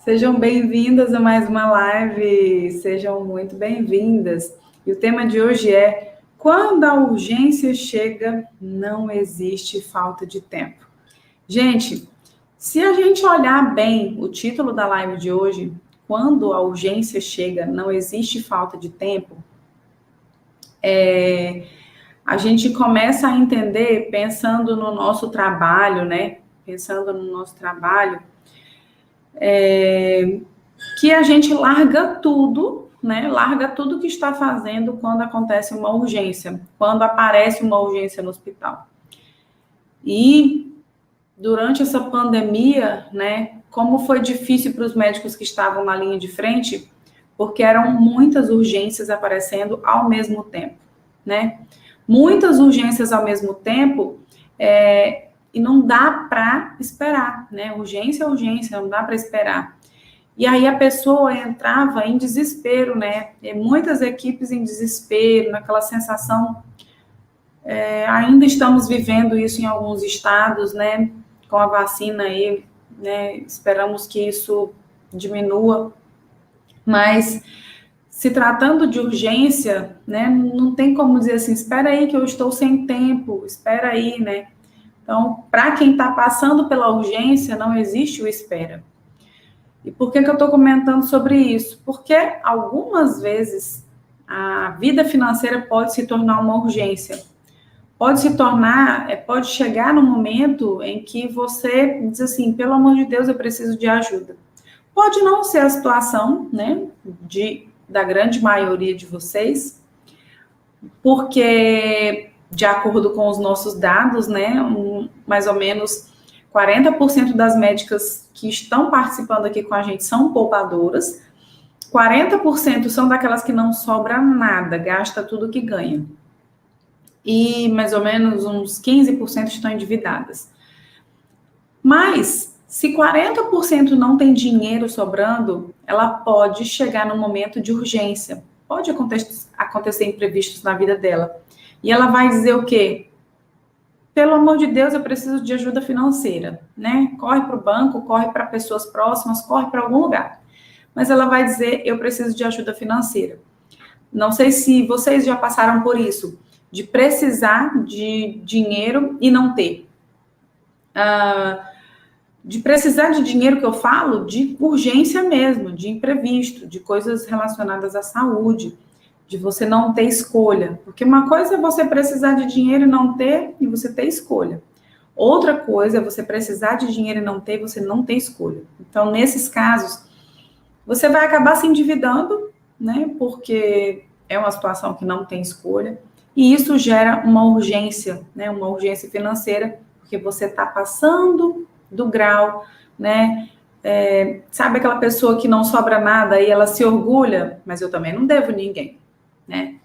Sejam bem-vindas a mais uma live, sejam muito bem-vindas. E o tema de hoje é: quando a urgência chega, não existe falta de tempo. Gente, se a gente olhar bem o título da live de hoje, quando a urgência chega, não existe falta de tempo, a gente começa a entender pensando no nosso trabalho, né? Pensando no nosso trabalho, que a gente larga tudo, né? Larga tudo que está fazendo quando acontece uma urgência, quando aparece uma urgência no hospital. E durante essa pandemia, né? Como foi difícil para os médicos que estavam na linha de frente, porque eram muitas urgências aparecendo ao mesmo tempo, né? Muitas urgências ao mesmo tempo, e não dá para esperar, né? Urgência é urgência, não dá para esperar. E aí a pessoa entrava em desespero, né? E muitas equipes em desespero, naquela sensação. Ainda estamos vivendo isso em alguns estados, né? Com a vacina aí, né? Esperamos que isso diminua. Mas se tratando de urgência, né? Não tem como dizer assim, espera aí que eu estou sem tempo, espera aí, né? Então, para quem está passando pela urgência, não existe o espera. E por que eu estou comentando sobre isso? Porque algumas vezes a vida financeira pode se tornar uma urgência. Pode chegar no momento em que você diz assim, pelo amor de Deus, eu preciso de ajuda. Pode não ser a situação, né, da grande maioria de vocês, porque, de acordo com os nossos dados, né, mais ou menos 40% das médicas que estão participando aqui com a gente são poupadoras, 40% são daquelas que não sobra nada, gasta tudo que ganha. E mais ou menos uns 15% estão endividadas. Mas, se 40% não tem dinheiro sobrando, ela pode chegar num momento de urgência. Pode acontecer imprevistos na vida dela. E ela vai dizer o quê? Pelo amor de Deus, eu preciso de ajuda financeira, né? Corre para o banco, corre para pessoas próximas, corre para algum lugar. Mas ela vai dizer, eu preciso de ajuda financeira. Não sei se vocês já passaram por isso, de precisar de dinheiro e não ter. De precisar de dinheiro que eu falo, de urgência mesmo, de imprevisto, de coisas relacionadas à saúde, de você não ter escolha. Porque uma coisa é você precisar de dinheiro e não ter, e você ter escolha. Outra coisa é você precisar de dinheiro e não ter, e você não ter escolha. Então, nesses casos, você vai acabar se endividando, né? Porque é uma situação que não tem escolha. E isso gera uma urgência, né? Uma urgência financeira, porque você está passando do grau, né? Sabe aquela pessoa que não sobra nada e ela se orgulha, mas eu também não devo ninguém, né?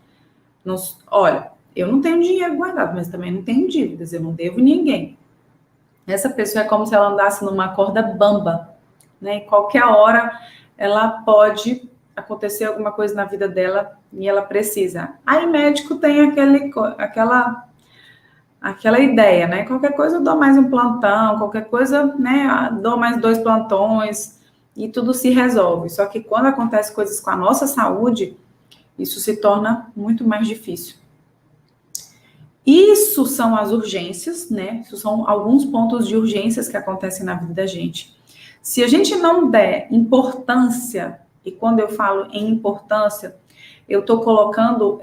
Olha, eu não tenho dinheiro guardado, mas também não tenho dívidas, eu não devo ninguém. Essa pessoa é como se ela andasse numa corda bamba, né? Em qualquer hora ela pode acontecer alguma coisa na vida dela e ela precisa. Aí médico tem aquela ideia, né? Qualquer coisa eu dou mais um plantão, qualquer coisa, né? Dou mais 2 plantões e tudo se resolve. Só que quando acontece coisas com a nossa saúde, isso se torna muito mais difícil. Isso são as urgências, né? Isso são alguns pontos de urgências que acontecem na vida da gente. Se a gente não der importância, e quando eu falo em importância, eu estou colocando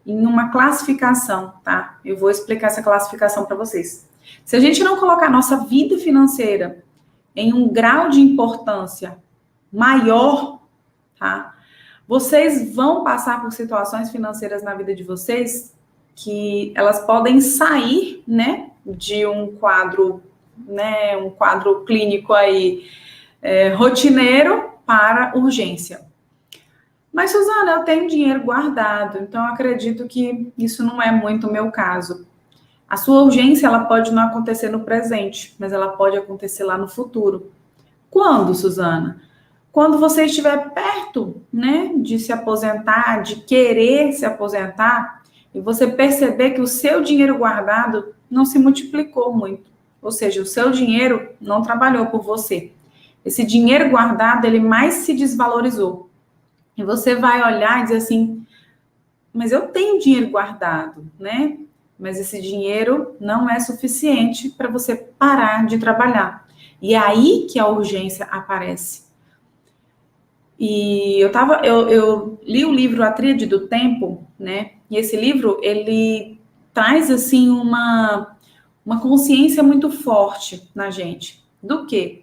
em uma classificação, tá? Eu vou explicar essa classificação para vocês. Se a gente não colocar a nossa vida financeira em um grau de importância maior, tá? Vocês vão passar por situações financeiras na vida de vocês que elas podem sair, né, de um quadro, né, um quadro clínico aí rotineiro para urgência. Mas, Suzana, eu tenho dinheiro guardado, então eu acredito que isso não é muito o meu caso. A sua urgência, ela pode não acontecer no presente, mas ela pode acontecer lá no futuro. Quando, Suzana? Quando você estiver perto, né, de se aposentar, de querer se aposentar, e você perceber que o seu dinheiro guardado não se multiplicou muito. Ou seja, o seu dinheiro não trabalhou por você. esse dinheiro guardado, ele mais se desvalorizou. E você vai olhar e dizer assim, mas eu tenho dinheiro guardado, né? Mas esse dinheiro não é suficiente para você parar de trabalhar. E é aí que a urgência aparece. E eu li o livro A Tríade do Tempo, né? E esse livro, ele traz, assim, uma consciência muito forte na gente. Do quê?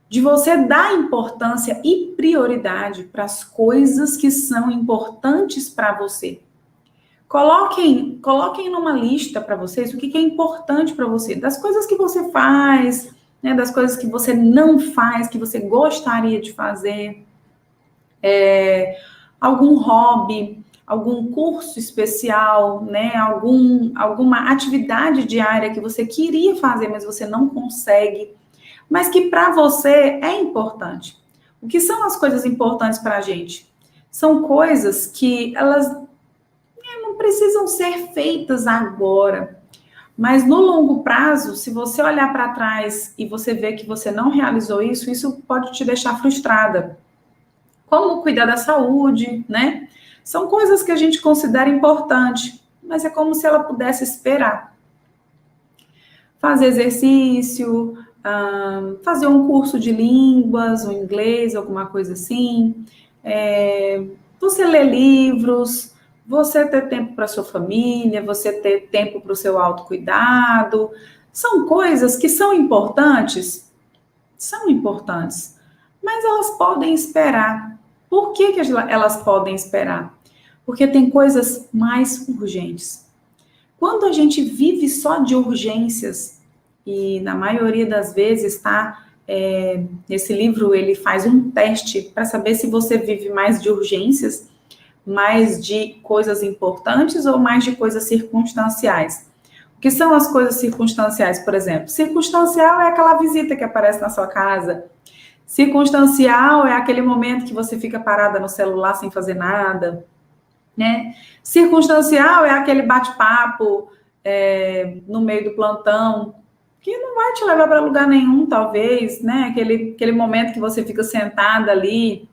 De você dar importância e prioridade para as coisas que são importantes para você. Coloquem numa lista para vocês o que é importante para você, das coisas que você faz, né, das coisas que você não faz, que você gostaria de fazer. Algum hobby, algum curso especial, né? Alguma atividade diária que você queria fazer, mas você não consegue, mas que para você é importante. O que são as coisas importantes para a gente? São coisas que elas não precisam ser feitas agora, mas no longo prazo, se você olhar para trás e você ver que você não realizou isso, isso pode te deixar frustrada. Como cuidar da saúde, né? São coisas que a gente considera importante, mas é como se ela pudesse esperar. Fazer exercício, fazer um curso de línguas, o inglês, alguma coisa assim. Você ler livros, você ter tempo para sua família, você ter tempo para o seu autocuidado. São coisas que são importantes, mas elas podem esperar. Por que elas podem esperar? Porque tem coisas mais urgentes. Quando a gente vive só de urgências, e na maioria das vezes, esse livro ele faz um teste para saber se você vive mais de urgências, mais de coisas importantes ou mais de coisas circunstanciais. O que são as coisas circunstanciais, por exemplo? Circunstancial é aquela visita que aparece na sua casa. Circunstancial é aquele momento que você fica parada no celular sem fazer nada, né? Circunstancial é aquele bate-papo no meio do plantão, que não vai te levar para lugar nenhum, talvez, né? Aquele momento que você fica sentada ali,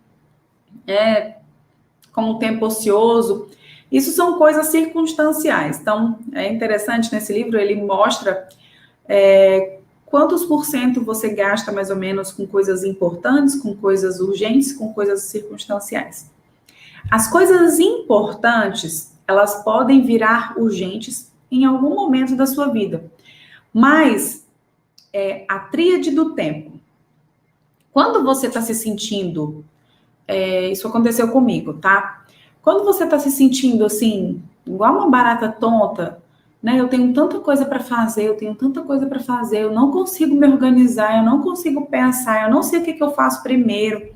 com um tempo ocioso. Isso são coisas circunstanciais. Então, é interessante, nesse livro, ele mostra quantos por cento você gasta, mais ou menos, com coisas importantes, com coisas urgentes, com coisas circunstanciais. As coisas importantes, elas podem virar urgentes em algum momento da sua vida. Mas, a tríade do tempo. Quando você está se sentindo... isso aconteceu comigo, tá? Quando você está se sentindo, assim, igual uma barata tonta, né? Eu tenho tanta coisa para fazer, eu não consigo me organizar, eu não consigo pensar, eu não sei o que eu faço primeiro.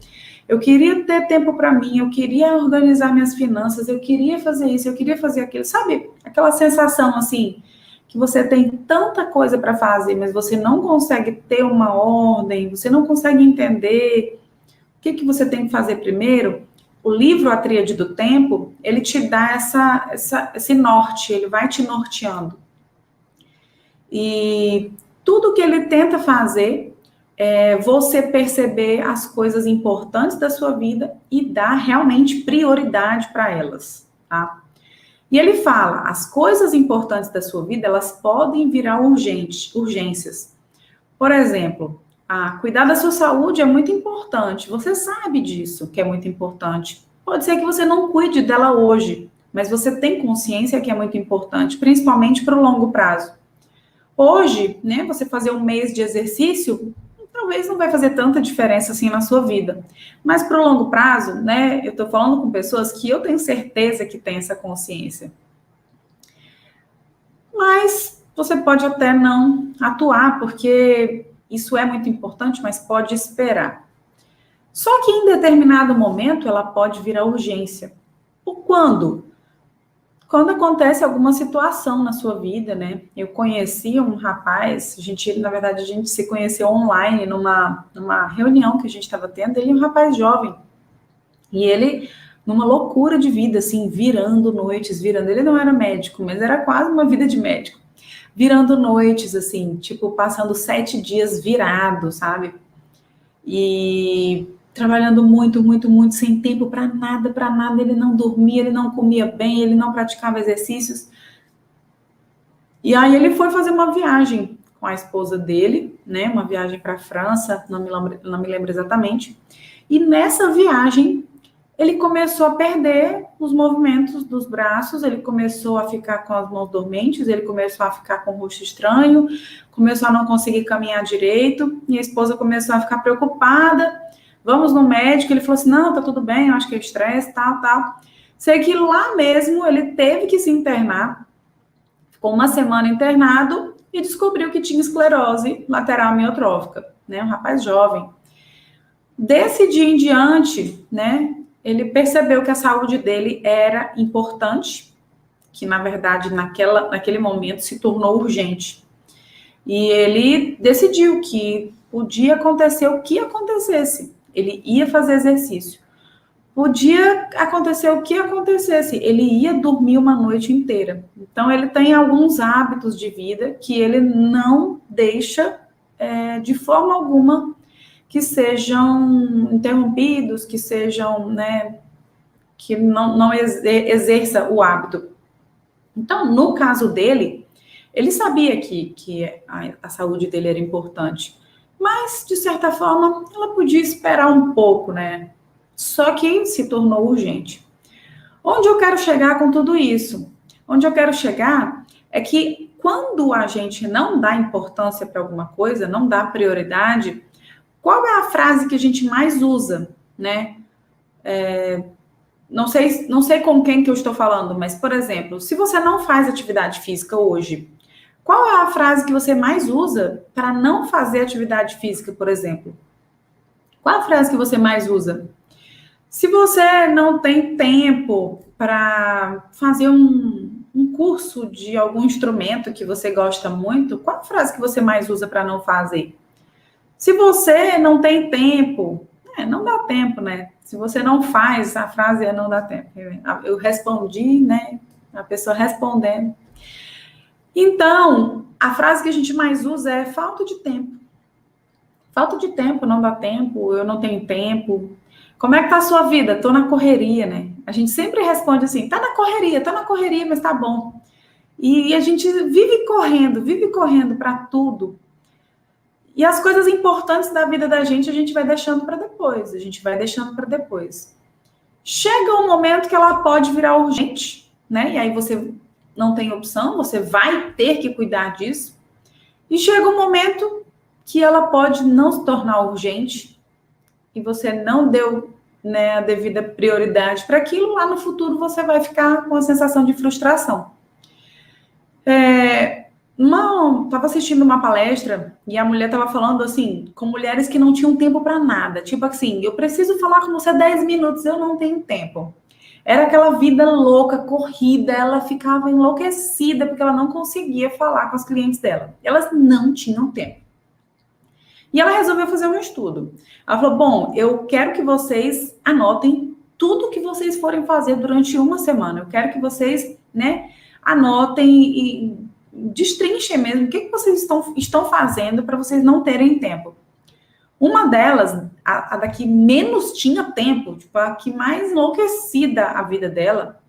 Eu queria ter tempo para mim, eu queria organizar minhas finanças, eu queria fazer isso, eu queria fazer aquilo. Sabe aquela sensação, assim, que você tem tanta coisa para fazer, mas você não consegue ter uma ordem, você não consegue entender o que você tem que fazer primeiro? O livro A Tríade do Tempo, ele te dá esse norte, ele vai te norteando. E tudo que ele tenta fazer é você perceber as coisas importantes da sua vida e dar realmente prioridade para elas, tá? E ele fala, as coisas importantes da sua vida, elas podem virar urgências. Por exemplo, cuidar da sua saúde é muito importante. Você sabe disso, que é muito importante. Pode ser que você não cuide dela hoje, mas você tem consciência que é muito importante, principalmente para o longo prazo. Hoje, né, você fazer um mês de exercício, talvez não vai fazer tanta diferença assim na sua vida. Mas para o longo prazo, né, eu estou falando com pessoas que eu tenho certeza que têm essa consciência. Mas você pode até não atuar, porque isso é muito importante, mas pode esperar. Só que em determinado momento ela pode virar urgência. Por quando? Quando acontece alguma situação na sua vida, né? Eu conheci um rapaz, na verdade, a gente se conheceu online numa reunião que a gente estava tendo, ele é um rapaz jovem. E ele, numa loucura de vida, assim, virando noites, ele não era médico, mas era quase uma vida de médico. Virando noites, assim, tipo, passando 7 dias virado, sabe? e trabalhando muito, muito, muito, sem tempo para nada, ele não dormia, ele não comia bem, ele não praticava exercícios. E aí ele foi fazer uma viagem com a esposa dele, né, uma viagem para a França, não me lembro exatamente, e nessa viagem ele começou a perder os movimentos dos braços, ele começou a ficar com as mãos dormentes, ele começou a ficar com o rosto estranho, começou a não conseguir caminhar direito, e a esposa começou a ficar preocupada, vamos no médico, ele falou assim, não, tá tudo bem, eu acho que é estresse, tal. Sei que lá mesmo ele teve que se internar, ficou uma semana internado e descobriu que tinha esclerose lateral amiotrófica, né, um rapaz jovem. Desse dia em diante, né, ele percebeu que a saúde dele era importante, que na verdade naquele momento se tornou urgente. E ele decidiu que podia acontecer o que acontecesse, ele ia fazer exercício. Podia acontecer o que acontecesse, ele ia dormir uma noite inteira. Então ele tem alguns hábitos de vida que ele não deixa de forma alguma que sejam interrompidos, que sejam, né, que não exerça o hábito. Então, no caso dele, ele sabia que a saúde dele era importante, mas, de certa forma, ela podia esperar um pouco, né? Só que se tornou urgente. Onde eu quero chegar com tudo isso? Onde eu quero chegar é que quando a gente não dá importância para alguma coisa, não dá prioridade, qual é a frase que a gente mais usa, né? Não sei com quem que eu estou falando, mas, por exemplo, se você não faz atividade física hoje, qual é a frase que você mais usa para não fazer atividade física, por exemplo? Qual é a frase que você mais usa? Se você não tem tempo para fazer um curso de algum instrumento que você gosta muito, qual a frase que você mais usa para não fazer? Se você não tem tempo, não dá tempo, né? Se você não faz, a frase é não dá tempo. Eu respondi, né? A pessoa respondendo. Então, a frase que a gente mais usa é falta de tempo. Falta de tempo, não dá tempo, eu não tenho tempo. Como é que tá a sua vida? Tô na correria, né? A gente sempre responde assim, tá na correria, mas tá bom. E a gente vive correndo para tudo. E as coisas importantes da vida da gente, a gente vai deixando para depois, Chega um momento que ela pode virar urgente, né? E aí você não tem opção, você vai ter que cuidar disso. E chega um momento que ela pode não se tornar urgente e você não deu, né, a devida prioridade para aquilo, lá no futuro você vai ficar com a sensação de frustração. Estava assistindo uma palestra e a mulher estava falando assim, com mulheres que não tinham tempo para nada. Tipo assim, eu preciso falar com você 10 minutos, eu não tenho tempo. Era aquela vida louca, corrida, ela ficava enlouquecida porque ela não conseguia falar com as clientes dela. Elas não tinham tempo. E ela resolveu fazer um estudo. Ela falou, bom, eu quero que vocês anotem tudo que vocês forem fazer durante uma semana. Eu quero que vocês, né, anotem e destrinchem mesmo o que vocês estão fazendo para vocês não terem tempo. Uma delas, a da que menos tinha tempo, tipo, a que mais enlouquecida a vida dela,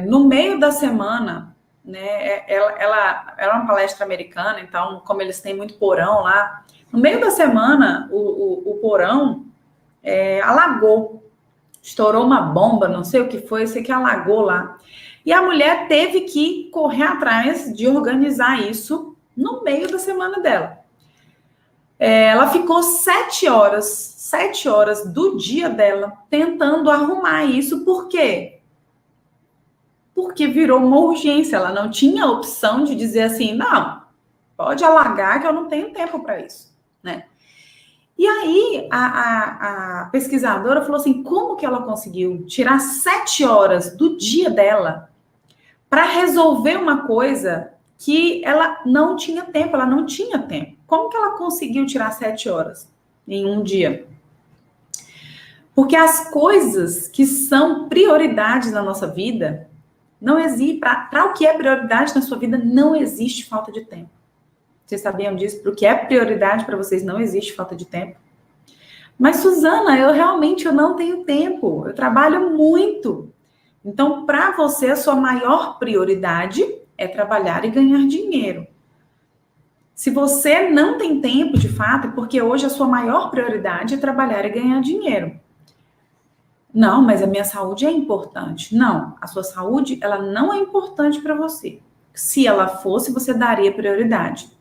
no meio da semana, né, ela era uma palestra americana, então, como eles têm muito porão lá, no meio da semana, o porão alagou, estourou uma bomba, não sei o que foi, sei que alagou lá. E a mulher teve que correr atrás de organizar isso no meio da semana dela. Ela ficou 7 horas do dia dela tentando arrumar isso. Por quê? Porque virou uma urgência. Ela não tinha opção de dizer assim, não, pode alagar que eu não tenho tempo para isso, né? E aí, a pesquisadora falou assim, como que ela conseguiu tirar 7 horas do dia dela para resolver uma coisa que ela não tinha tempo, Como que ela conseguiu tirar 7 horas em um dia? Porque as coisas que são prioridades na nossa vida, não existe, para o que é prioridade na sua vida, não existe falta de tempo. Vocês sabiam disso? Para o que é prioridade para vocês não existe falta de tempo. Mas, Suzana, eu não tenho tempo. Eu trabalho muito. Então, para você, a sua maior prioridade é trabalhar e ganhar dinheiro. Se você não tem tempo, de fato, é porque hoje a sua maior prioridade é trabalhar e ganhar dinheiro. Não, mas a minha saúde é importante. Não, a sua saúde, ela não é importante para você. Se ela fosse, você daria prioridade.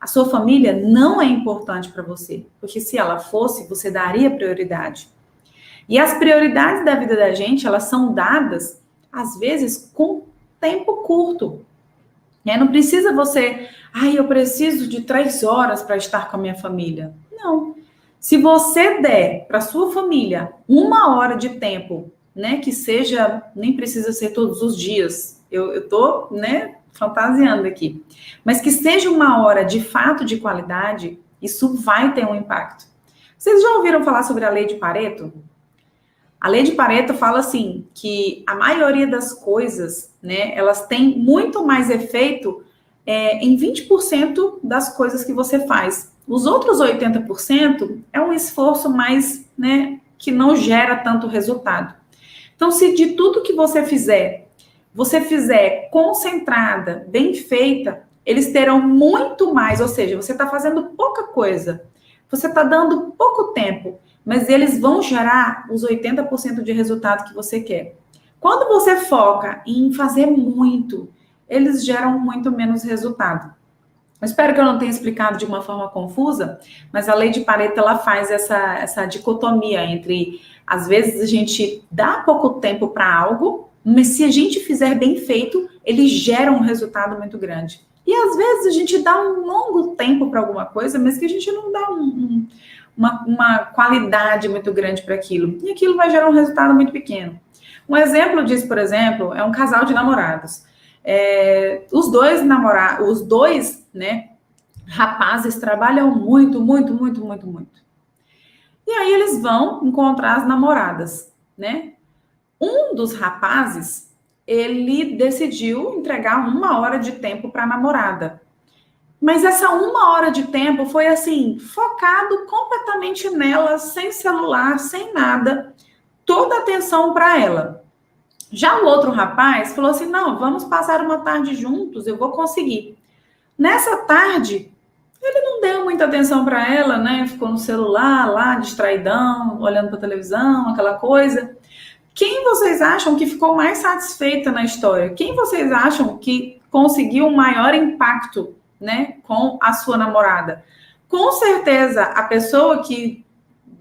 A sua família não é importante para você, porque se ela fosse, você daria prioridade. E as prioridades da vida da gente, elas são dadas, às vezes, com tempo curto. Não precisa você, eu preciso de 3 horas para estar com a minha família. Não. Se você der para sua família 1 hora de tempo, né, que seja, nem precisa ser todos os dias, eu tô, né, fantasiando aqui, mas que seja 1 hora de fato de qualidade, isso vai ter um impacto. Vocês já ouviram falar sobre a lei de Pareto? A lei de Pareto fala assim, que a maioria das coisas, né, elas têm muito mais efeito em 20% das coisas que você faz. Os outros 80% é um esforço mais, né, que não gera tanto resultado. Então, se de tudo que você fizer concentrada, bem feita, eles terão muito mais, ou seja, você está fazendo pouca coisa, você está dando pouco tempo, mas eles vão gerar os 80% de resultado que você quer. Quando você foca em fazer muito, eles geram muito menos resultado. Eu espero que eu não tenha explicado de uma forma confusa, mas a lei de Pareto, ela faz essa dicotomia entre, às vezes, a gente dá pouco tempo para algo, mas se a gente fizer bem feito, ele gera um resultado muito grande. E, às vezes, a gente dá um longo tempo para alguma coisa, mas que a gente não dá uma qualidade muito grande para aquilo. E aquilo vai gerar um resultado muito pequeno. Um exemplo disso, por exemplo, é um casal de namorados. Os dois, né, rapazes trabalham muito. E aí eles vão encontrar as namoradas, né? Um dos rapazes, ele decidiu entregar 1 hora de tempo para a namorada. Mas essa 1 hora de tempo foi assim, focado completamente nela, sem celular, sem nada, toda a atenção para ela. Já o outro rapaz falou assim, não, vamos passar uma tarde juntos, eu vou conseguir. Nessa tarde, ele não deu muita atenção para ela, né? Ficou no celular lá, distraidão, olhando para a televisão, aquela coisa. Quem vocês acham que ficou mais satisfeita na história? Quem vocês acham que conseguiu um maior impacto, né, com a sua namorada? Com certeza, a pessoa que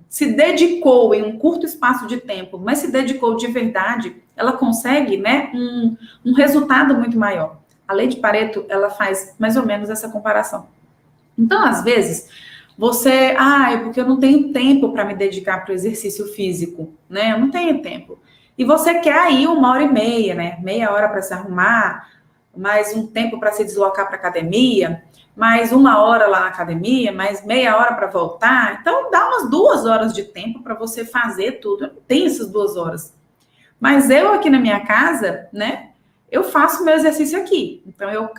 se dedicou em um curto espaço de tempo, mas se dedicou de verdade, ela consegue, né, um resultado muito maior. A lei de Pareto, ela faz mais ou menos essa comparação. Então, às vezes, você, é porque eu não tenho tempo para me dedicar para o exercício físico, né? Eu não tenho tempo. E você quer aí 1h30, né? Meia hora para se arrumar, mais um tempo para se deslocar para a academia, mais 1 hora lá na academia, mais meia hora para voltar. Então, dá umas 2 horas de tempo para você fazer tudo. Eu não tenho essas 2 horas. Mas eu aqui na minha casa, né? Eu faço meu exercício aqui. Então, eu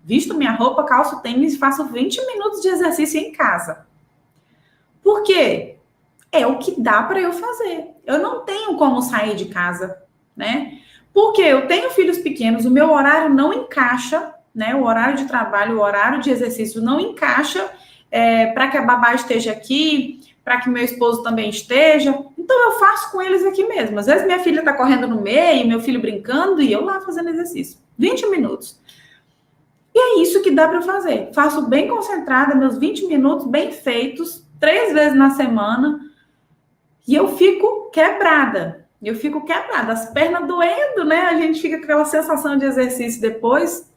visto minha roupa, calço tênis e faço 20 minutos de exercício em casa. Por quê? É o que dá para eu fazer. Eu não tenho como sair de casa, né? Porque eu tenho filhos pequenos, o meu horário não encaixa, né? O horário de trabalho, o horário de exercício não encaixa para que a babá esteja aqui, para que meu esposo também esteja. Então, eu faço com eles aqui mesmo. Às vezes, minha filha está correndo no meio, meu filho brincando, e eu lá fazendo exercício. 20 minutos. E é isso que dá para fazer. Faço bem concentrada, meus 20 minutos bem feitos, 3 vezes na semana, e eu fico quebrada. As pernas doendo, né? A gente fica com aquela sensação de exercício depois.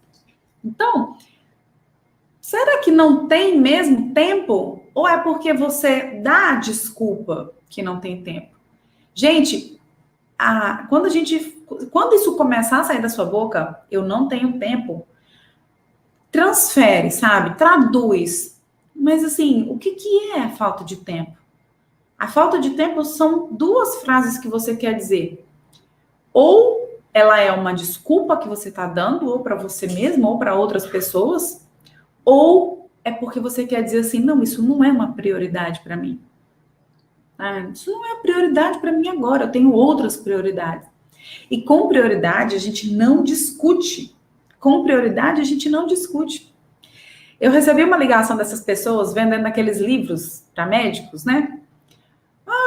Então, será que não tem mesmo tempo? Ou é porque você dá a desculpa que não tem tempo? Gente, quando isso começar a sair da sua boca, eu não tenho tempo, transfere, sabe? Traduz. Mas assim, o que é a falta de tempo? A falta de tempo são 2 frases que você quer dizer. Ou ela é uma desculpa que você está dando, ou para você mesmo, ou para outras pessoas, Ou é porque você quer dizer assim, não, isso não é uma prioridade para mim. Isso não é prioridade para mim agora, eu tenho outras prioridades. E com prioridade a gente não discute. Com prioridade a gente não discute. Eu recebi uma ligação dessas pessoas vendendo aqueles livros para médicos, né?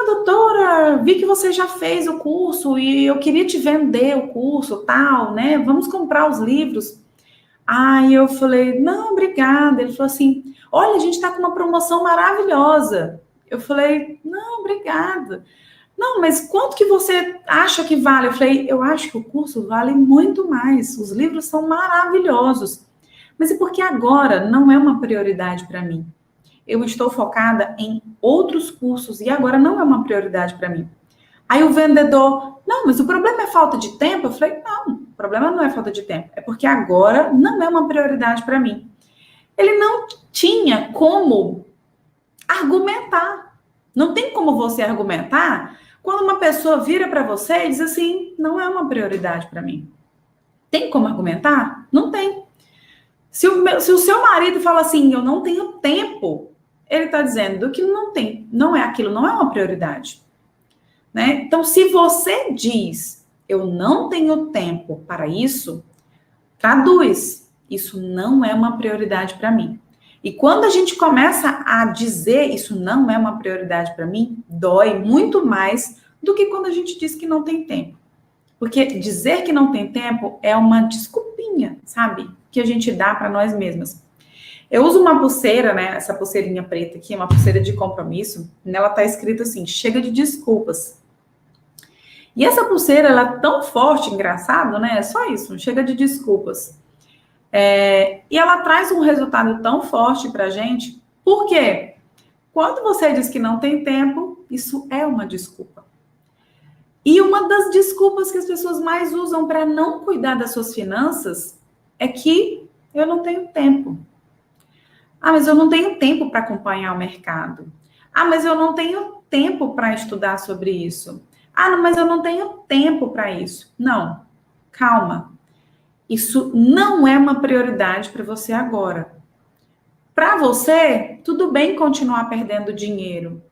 Doutora, vi que você já fez o curso e eu queria te vender o curso, tal, né? Vamos comprar os livros. Aí eu falei, não, obrigada. Ele falou assim, olha, a gente está com uma promoção maravilhosa. Eu falei, não, obrigada. Não, mas quanto que você acha que vale? Eu falei, eu acho que o curso vale muito mais. Os livros são maravilhosos. Mas é porque agora não é uma prioridade para mim. Eu estou focada em outros cursos e agora não é uma prioridade para mim. Aí o vendedor, não, mas o problema é falta de tempo? Eu falei, não, o problema não é falta de tempo, é porque agora não é uma prioridade para mim. Ele não tinha como argumentar. Não tem como você argumentar quando uma pessoa vira para você e diz assim, não é uma prioridade para mim. Tem como argumentar? Não tem. Se o seu marido fala assim, eu não tenho tempo, ele está dizendo que não tem, não é aquilo, não é uma prioridade. Né? Então, se você diz, eu não tenho tempo para isso, traduz, isso não é uma prioridade para mim. E quando a gente começa a dizer, isso não é uma prioridade para mim, dói muito mais do que quando a gente diz que não tem tempo. Porque dizer que não tem tempo é uma desculpinha, sabe? Que a gente dá para nós mesmas. Eu uso uma pulseira, né? Essa pulseirinha preta aqui, uma pulseira de compromisso. Nela tá escrito assim, chega de desculpas. E essa pulseira, ela é tão forte, engraçado, né? É só isso, chega de desculpas. E ela traz um resultado tão forte pra gente. Por quê? Quando você diz que não tem tempo, isso é uma desculpa. E uma das desculpas que as pessoas mais usam para não cuidar das suas finanças é que eu não tenho tempo. Mas eu não tenho tempo para acompanhar o mercado. Mas eu não tenho tempo para estudar sobre isso. Mas eu não tenho tempo para isso. Não, calma. Isso não é uma prioridade para você agora. Para você, tudo bem continuar perdendo dinheiro.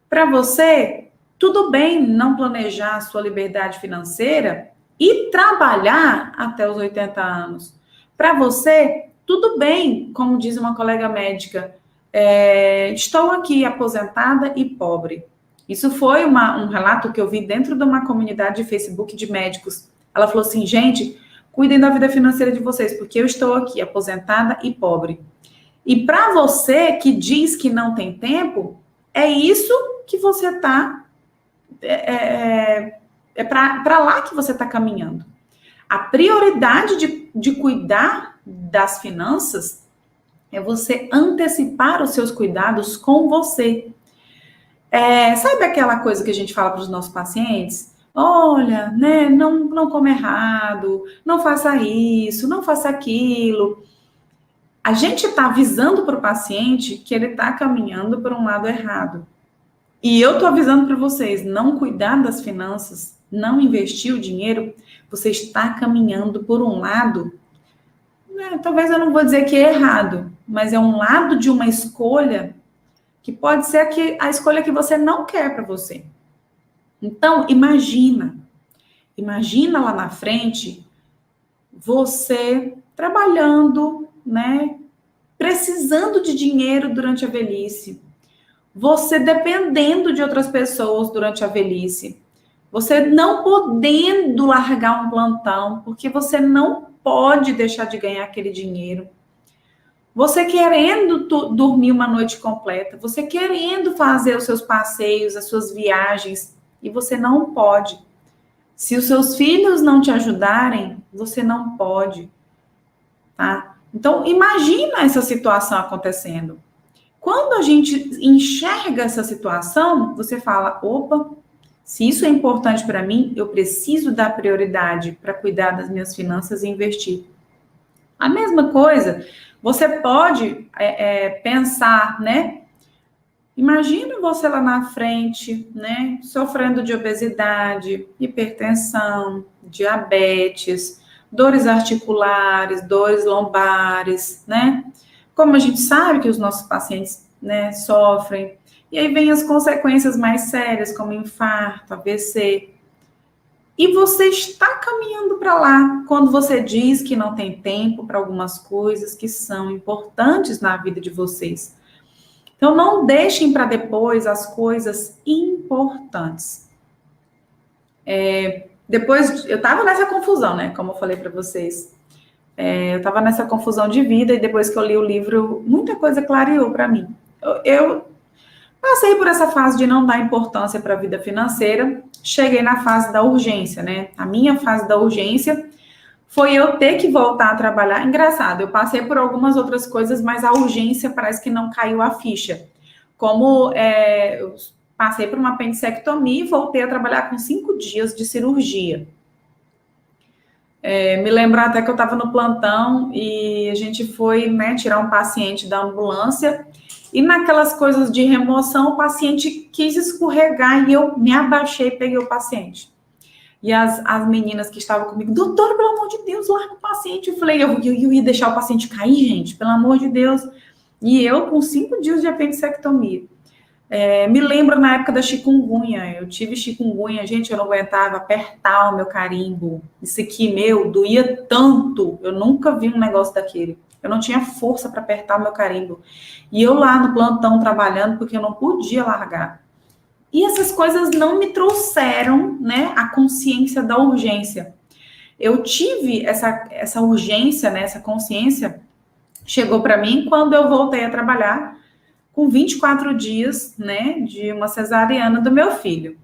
Para você, tudo bem não planejar a sua liberdade financeira e trabalhar até os 80 anos. Para você, tudo bem, como diz uma colega médica, estou aqui aposentada e pobre. Isso foi um relato que eu vi dentro de uma comunidade de Facebook de médicos. Ela falou assim, gente, cuidem da vida financeira de vocês, porque eu estou aqui aposentada e pobre. E para você que diz que não tem tempo, é isso que você está... para lá que você está caminhando. A prioridade de cuidar das finanças é você antecipar os seus cuidados com você. Sabe aquela coisa que a gente fala para os nossos pacientes? Olha, né, não come errado, não faça isso, não faça aquilo. A gente está avisando para o paciente que ele está caminhando por um lado errado. E eu estou avisando para vocês, não cuidar das finanças, não investir o dinheiro, você está caminhando por um lado, talvez eu não vou dizer que é errado, mas é um lado de uma escolha que pode ser a escolha que você não quer para você. Então, imagina lá na frente, você trabalhando, né, precisando de dinheiro durante a velhice, você dependendo de outras pessoas durante a velhice, você não podendo largar um plantão, porque você não pode deixar de ganhar aquele dinheiro. Você querendo dormir uma noite completa, você querendo fazer os seus passeios, as suas viagens, e você não pode. Se os seus filhos não te ajudarem, você não pode, tá? Então, imagina essa situação acontecendo. Quando a gente enxerga essa situação, você fala, opa, se isso é importante para mim, eu preciso dar prioridade para cuidar das minhas finanças e investir. A mesma coisa, você pode pensar, né? Imagina você lá na frente, né? Sofrendo de obesidade, hipertensão, diabetes, dores articulares, dores lombares, né? como a gente sabe que os nossos pacientes, né, sofrem, e aí vem as consequências mais sérias, como infarto, AVC. E você está caminhando para lá quando você diz que não tem tempo para algumas coisas que são importantes na vida de vocês. Então, não deixem para depois as coisas importantes. Depois, eu estava nessa confusão, né? Como eu falei para vocês. Eu estava nessa confusão de vida e depois que eu li o livro, muita coisa clareou para mim. Eu passei por essa fase de não dar importância para a vida financeira, cheguei na fase da urgência, né? A minha fase da urgência foi eu ter que voltar a trabalhar. Engraçado, eu passei por algumas outras coisas, mas a urgência parece que não caiu a ficha. Como eu passei por uma apendicectomia e voltei a trabalhar com 5 dias de cirurgia. Me lembro até que eu estava no plantão e a gente foi, né, tirar um paciente da ambulância e naquelas coisas de remoção o paciente quis escorregar e eu me abaixei e peguei o paciente. E as meninas que estavam comigo, doutora, pelo amor de Deus, larga o paciente. Eu falei, eu ia deixar o paciente cair, gente, pelo amor de Deus. E eu com 5 dias de apendicectomia. Me lembro na época da chikungunya, eu tive chikungunya, gente, eu não aguentava apertar o meu carimbo. Isso aqui, doía tanto, eu nunca vi um negócio daquele. Eu não tinha força para apertar o meu carimbo. E eu lá no plantão trabalhando, porque eu não podia largar. E essas coisas não me trouxeram, né, a consciência da urgência. Eu tive essa urgência, né, essa consciência, chegou para mim quando eu voltei a trabalhar com 24 dias, né, de uma cesariana do meu filho.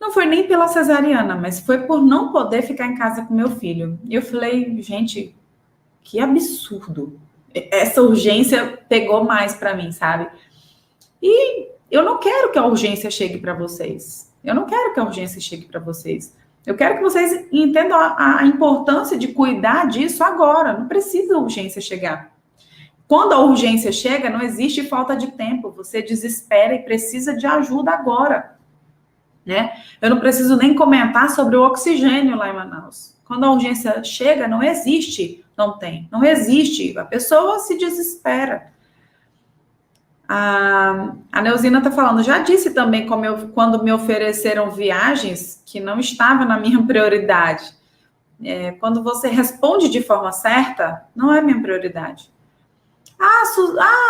Não foi nem pela cesariana, mas foi por não poder ficar em casa com meu filho. E eu falei, gente, que absurdo. Essa urgência pegou mais para mim, sabe? E eu não quero que a urgência chegue para vocês. Eu não quero que a urgência chegue para vocês. Eu quero que vocês entendam a importância de cuidar disso agora. Não precisa a urgência chegar. Quando a urgência chega, não existe falta de tempo. Você desespera e precisa de ajuda agora, né? Eu não preciso nem comentar sobre o oxigênio lá em Manaus. Quando a urgência chega, não existe, não existe. A pessoa se desespera. A Neuzina está falando, já disse também quando me ofereceram viagens que não estava na minha prioridade. Quando você responde de forma certa, não é minha prioridade.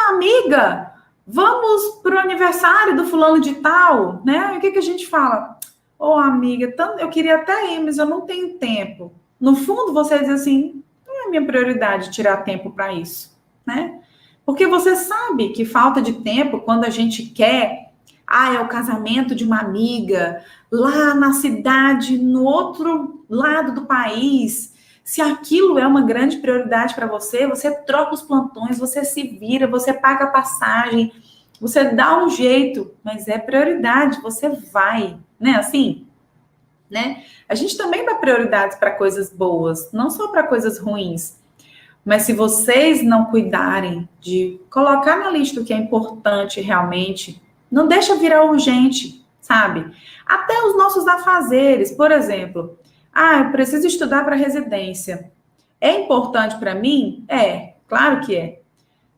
Amiga, vamos para o aniversário do fulano de tal, né? O que a gente fala? Amiga, eu queria até ir, mas eu não tenho tempo. No fundo, você diz assim, não é minha prioridade tirar tempo para isso, né? Porque você sabe que falta de tempo, quando a gente quer, é o casamento de uma amiga, lá na cidade, no outro lado do país. Se aquilo é uma grande prioridade para você, você troca os plantões, você se vira, você paga a passagem, você dá um jeito, mas é prioridade, você vai, né? Assim, né? A gente também dá prioridades para coisas boas, não só para coisas ruins. Mas se vocês não cuidarem de colocar na lista o que é importante realmente, não deixa virar urgente, sabe? Até os nossos afazeres, por exemplo, eu preciso estudar para residência. É importante para mim? Claro que é.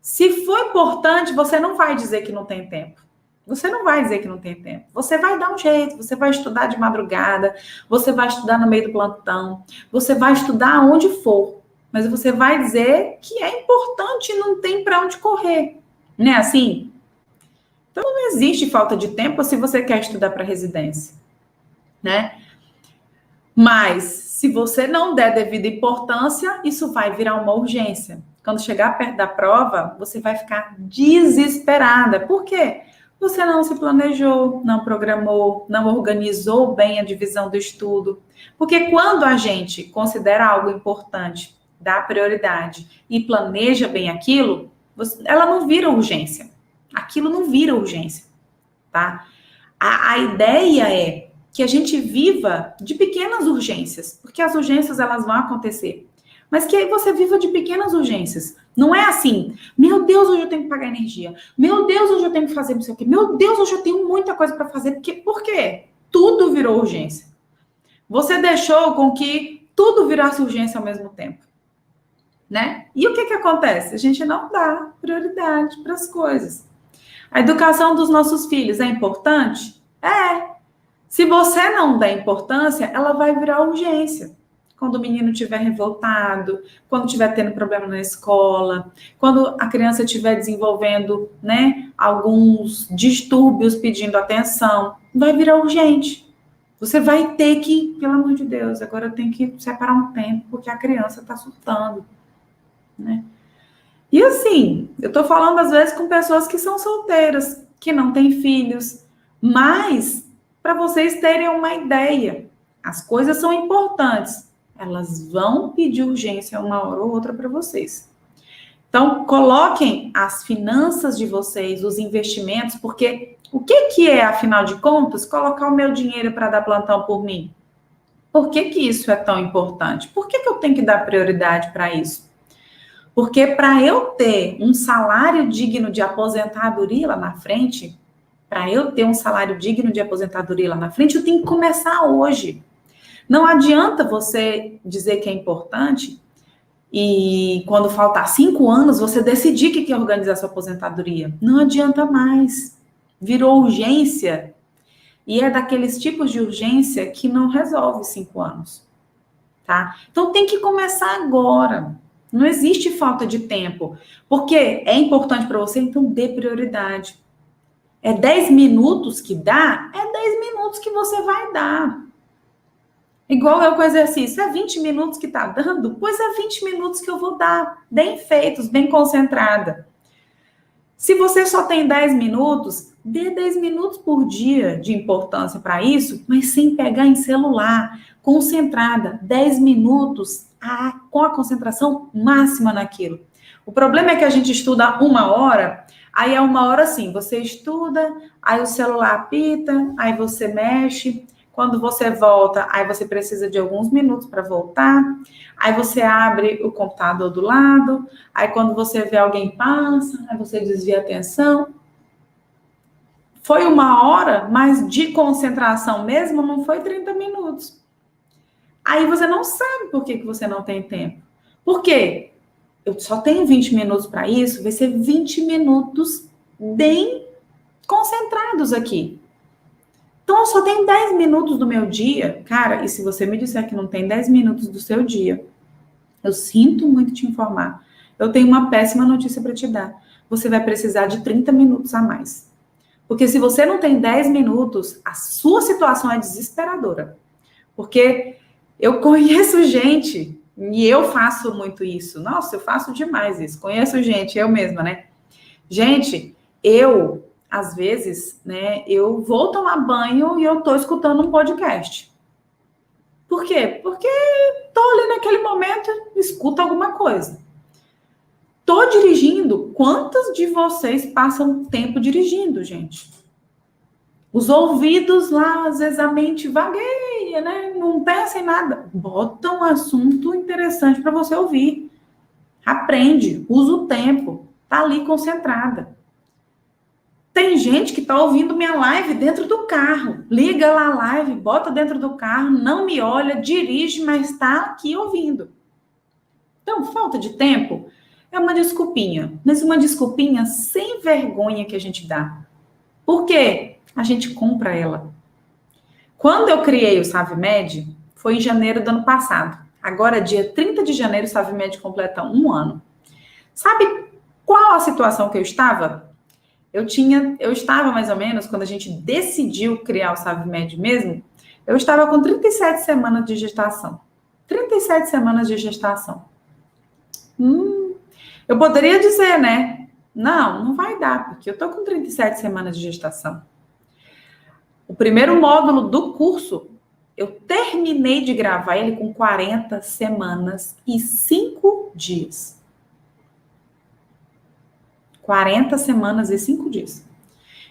Se for importante, você não vai dizer que não tem tempo. Você não vai dizer que não tem tempo. Você vai dar um jeito, você vai estudar de madrugada, você vai estudar no meio do plantão, você vai estudar onde for. Mas você vai dizer que é importante e não tem para onde correr. Não é assim? Então, não existe falta de tempo se você quer estudar para residência, né? Mas, se você não der devida importância, isso vai virar uma urgência. Quando chegar perto da prova, você vai ficar desesperada. Por quê? Você não se planejou, não programou, não organizou bem a divisão do estudo. Porque quando a gente considera algo importante, dá prioridade e planeja bem aquilo, ela não vira urgência. Aquilo não vira urgência, tá? A ideia é que a gente viva de pequenas urgências, porque as urgências elas vão acontecer. Mas que aí você viva de pequenas urgências. Não é assim, meu Deus, hoje eu tenho que pagar energia. Meu Deus, hoje eu tenho que fazer não sei o quê. Meu Deus, hoje eu tenho muita coisa para fazer. Por quê? Tudo virou urgência. Você deixou com que tudo virasse urgência ao mesmo tempo. né? E o que acontece? A gente não dá prioridade para as coisas. A educação dos nossos filhos é importante? É. Se você não der importância, ela vai virar urgência. Quando o menino estiver revoltado, quando estiver tendo problema na escola, quando a criança estiver desenvolvendo, né, alguns distúrbios pedindo atenção, vai virar urgente. Você vai ter que, pelo amor de Deus, agora eu tenho que separar um tempo, porque a criança está surtando, né? E assim, eu tô falando às vezes com pessoas que são solteiras, que não têm filhos, mas para vocês terem uma ideia, as coisas são importantes, elas vão pedir urgência uma hora ou outra para vocês. Então, coloquem as finanças de vocês, os investimentos, porque o que é, afinal de contas, colocar o meu dinheiro para dar plantão por mim? Por que isso é tão importante? Por que eu tenho que dar prioridade para isso? Porque para eu ter um salário digno de aposentadoria lá na frente, para eu ter um salário digno de aposentadoria lá na frente, eu tenho que começar hoje. Não adianta você dizer que é importante e quando faltar 5 anos você decidir que quer organizar sua aposentadoria. Não adianta mais. Virou urgência e é daqueles tipos de urgência que não resolve 5 anos, tá? Então tem que começar agora. Não existe falta de tempo. Porque é importante para você, então dê prioridade. É 10 minutos que dá? É 10 minutos que você vai dar. Igual eu com o exercício. É 20 minutos que tá dando? Pois é 20 minutos que eu vou dar. Bem feitos, bem concentrada. Se você só tem 10 minutos, dê 10 minutos por dia de importância para isso, mas sem pegar em celular. Concentrada. 10 minutos com a concentração máxima naquilo. O problema é que a gente estuda 1 hora, aí é 1 hora assim, você estuda, aí o celular apita, aí você mexe, quando você volta, aí você precisa de alguns minutos para voltar, aí você abre o computador do lado, aí quando você vê alguém passa, aí você desvia a atenção. Foi 1 hora, mas de concentração mesmo não foi 30 minutos. Aí você não sabe por que você não tem tempo. Por quê? Eu só tenho 20 minutos para isso, vai ser 20 minutos bem concentrados aqui. Então, eu só tenho 10 minutos do meu dia. Cara, e se você me disser que não tem 10 minutos do seu dia, eu sinto muito te informar. Eu tenho uma péssima notícia para te dar. Você vai precisar de 30 minutos a mais. Porque se você não tem 10 minutos, a sua situação é desesperadora. Porque eu conheço gente, e eu faço muito isso. Nossa, eu faço demais isso. Conheço gente, eu mesma, né? Gente, às vezes, né, eu vou tomar banho e eu tô escutando um podcast. Por quê? Porque tô ali naquele momento, escuto alguma coisa. Tô dirigindo. Quantos de vocês passam tempo dirigindo, gente? Os ouvidos lá, às vezes a mente vagueia, né? Não pensa em nada. Bota um assunto interessante para você ouvir. Aprende, usa o tempo. Tá ali concentrada. Tem gente que tá ouvindo minha live dentro do carro. Liga lá a live, bota dentro do carro, não me olha, dirige, mas tá aqui ouvindo. Então, falta de tempo é uma desculpinha. Mas uma desculpinha sem vergonha que a gente dá. Por quê? A gente compra ela. Quando eu criei o SavMed, foi em janeiro do ano passado. Agora, dia 30 de janeiro, o SavMed completa 1 ano. Sabe qual a situação que eu estava? Eu estava mais ou menos, quando a gente decidiu criar o SavMed mesmo, eu estava com 37 semanas de gestação. 37 semanas de gestação. Eu poderia dizer, né? Não vai dar, porque eu tô com 37 semanas de gestação. O primeiro módulo do curso, eu terminei de gravar ele com 40 semanas e 5 dias. 40 semanas e 5 dias.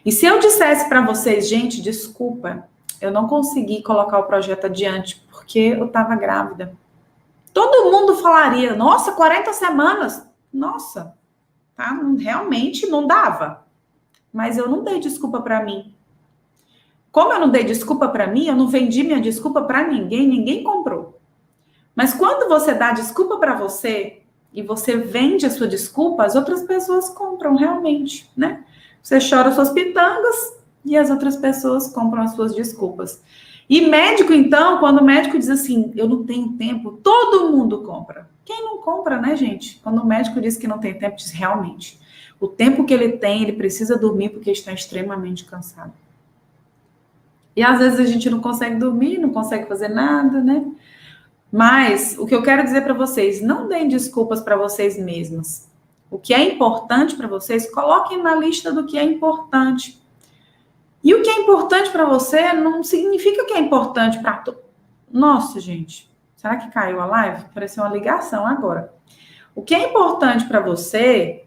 E se eu dissesse para vocês, gente, desculpa, eu não consegui colocar o projeto adiante porque eu estava grávida. Todo mundo falaria, nossa, 40 semanas? Nossa, tá? Realmente não dava. Mas eu não dei desculpa para mim. Como eu não dei desculpa para mim, eu não vendi minha desculpa para ninguém comprou. Mas quando você dá desculpa para você e você vende a sua desculpa, as outras pessoas compram realmente, né? Você chora suas pitangas e as outras pessoas compram as suas desculpas. E médico, então, quando o médico diz assim, eu não tenho tempo, todo mundo compra. Quem não compra, né, gente? Quando o médico diz que não tem tempo, diz realmente. O tempo que ele tem, ele precisa dormir porque está extremamente cansado. E às vezes a gente não consegue dormir, não consegue fazer nada, né? Mas o que eu quero dizer para vocês, não deem desculpas para vocês mesmas. O que é importante para vocês, coloquem na lista do que é importante. E o que é importante para você não significa que é importante para todo. Nossa, gente, será que caiu a live? Pareceu uma ligação agora. O que é importante para você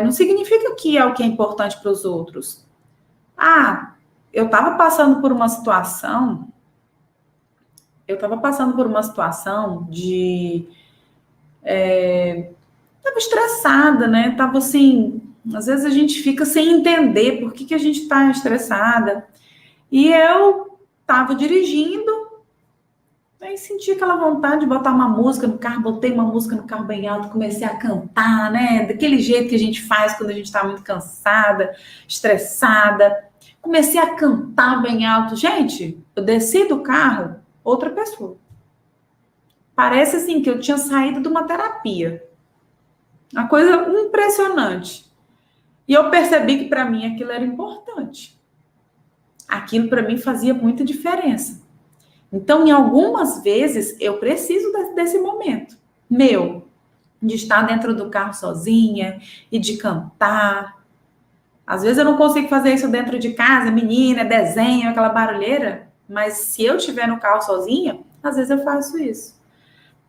não significa que é o que é importante para os outros. Ah, eu estava passando por uma situação. De. Estava estressada, né? Estava assim. Às vezes a gente fica sem entender por que a gente está estressada. E eu estava dirigindo, aí senti aquela vontade de botar uma música no carro, botei uma música no carro bem alto, comecei a cantar, né? Daquele jeito que a gente faz quando a gente está muito cansada, estressada. Comecei a cantar bem alto. Gente, eu desci do carro, outra pessoa. Parece assim que eu tinha saído de uma terapia. Uma coisa impressionante. E eu percebi que para mim aquilo era importante. Aquilo para mim fazia muita diferença. Então, em algumas vezes, eu preciso desse momento meu, de estar dentro do carro sozinha e de cantar. Às vezes eu não consigo fazer isso dentro de casa, menina, desenho, aquela barulheira, mas se eu estiver no carro sozinha, às vezes eu faço isso.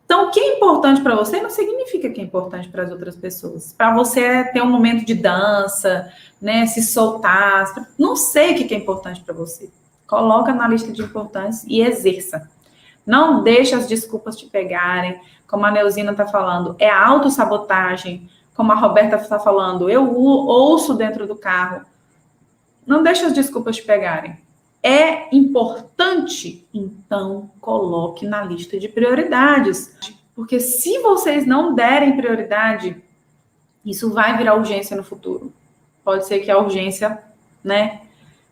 Então, o que é importante para você não significa que é importante para as outras pessoas. Para você ter um momento de dança, né, se soltar, não sei o que é importante para você. Coloca na lista de importantes e exerça. Não deixe as desculpas te pegarem, como a Neuzina está falando, é autossabotagem, como a Roberta está falando, eu ouço dentro do carro. Não deixe as desculpas te pegarem. É importante, então coloque na lista de prioridades. Porque se vocês não derem prioridade, isso vai virar urgência no futuro. Pode ser que a urgência, né,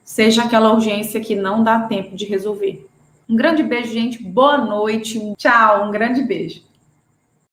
seja aquela urgência que não dá tempo de resolver. Um grande beijo, gente. Boa noite. Tchau. Um grande beijo.